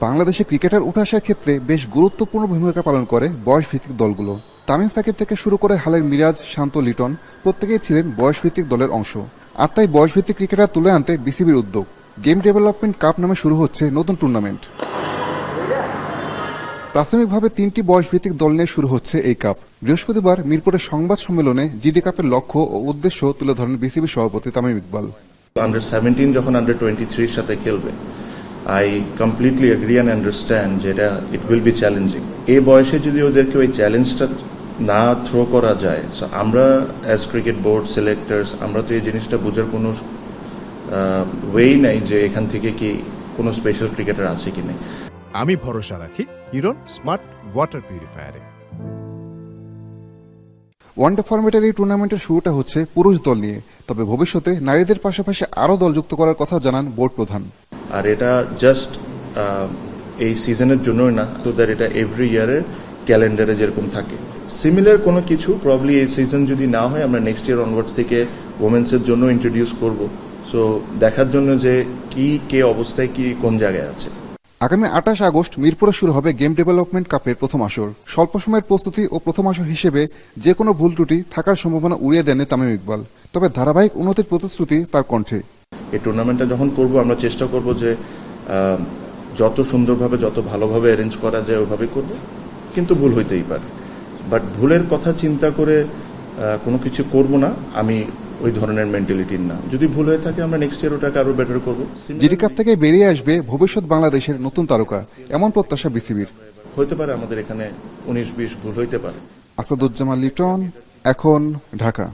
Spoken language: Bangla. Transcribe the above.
বাংলাদেশে ক্রিকেটার উঠে আসার ক্ষেত্রে বেশ গুরুত্বপূর্ণ ভূমিকা পালন করে বয়সভিত্তিক দলগুলো। তামিম সাকিব থেকে শুরু করে হালের মিরাজ, শান্ত, লিটন প্রত্যেকেই ছিলেন বয়সভিত্তিক দলের অংশ। আর তাই বয়সভিত্তিক ক্রিকেটার তুলে আনতে বিসিবির উদ্যোগ। গেম ডেভেলপমেন্ট কাপ নামে শুরু হচ্ছে নতুন টুর্নামেন্ট। প্রাথমিকভাবে 3টি বয়সভিত্তিক দল নিয়ে শুরু হচ্ছে এই কাপ। বৃহস্পতিবার মিরপুরের সংবাদ সম্মেলনে জিডি কাপের লক্ষ্য ও উদ্দেশ্য তুলে ধরেন বিসিবি সভাপতি তামিম ইকবাল। আন্ডার 17 যখন আন্ডার 23 সাথে খেলবে, I completely agri and understand যেটা ইট উইল বি চ্যালেঞ্জিং। এই বয়সে যদি ওদেরকে ওই চ্যালেঞ্জটা না থ্রো করা যায়, সো আমরা অ্যাজ ক্রিকেট বোর্ড সিলেক্টার্স আমরা তো এই জিনিসটা বোঝার কোনো ওয়েই নাই যে এখান থেকে কি কোনো স্পেশাল ক্রিকেটার আছে কি নেই। আমি ভরসা রাখি হিরন স্মার্ট ওয়াটার পিউরিফায়ারে। ওয়ানডে ফরম্যাটের এই টুর্নামেন্টের শুরুটা হচ্ছে পুরুষ দল নিয়ে, তবে ভবিষ্যতে নারীদের পাশাপাশি আরও দল যুক্ত করার কথা জানান বোর্ড প্রধান। আর এটা জাস্ট এই সিজনের জন্যই না, তো দ্যাট এটা এভরি ইয়ারের ক্যালেন্ডারে যেরকম থাকে সিমিলার কোনো কিছু প্রবলি এই সিজন যদি না হয় আমরা নেক্সট ইয়ার অনওয়ার্ডস থেকে ওমেন্সের জন্য ইন্ট্রোডিউস করব। সো দেখার জন্য যে কি কে অবস্থায় কি কোন জায়গায় আছে। আগামী 28 আগস্ট মিরপুরে শুরু হবে গেম ডেভেলপমেন্ট কাপের প্রথম আসর। স্বল্প সময়ের প্রস্তুতি ও প্রথম আসর হিসেবে যে কোনো ভুল ত্রুটি থাকার সম্ভাবনা উড়িয়ে দেন তামিম ইকবাল। তবে ধারাবাহিক উন্নতির প্রতিশ্রুতি তার কণ্ঠে। এই টুর্নামেন্টটা যখন করব আমরা চেষ্টা করব যে যত সুন্দরভাবে যত ভালোভাবে অ্যারেঞ্জ করা যায় ওভাবে করব, কিন্তু ভুল হইতেই পারে। বাট ভুলের কথা চিন্তা করে কোনো কিছু করব না, আমি ওই ধরনের মেন্টালিটির না। যদি ভুল হয়ে থাকে আমরা নেক্সট ইয়ার ওটাকে আরো বেটার করব। জিডি কাপ থেকে বেরিয়ে আসবে ভবিষ্যৎ বাংলাদেশের নতুন তারকা, এমন প্রত্যাশা বিসিবির। হতে পারে আমাদের এখানে 19-20 ভুল হইতে পারে। আসাদুজ্জামান লিটন, এখন, ঢাকা।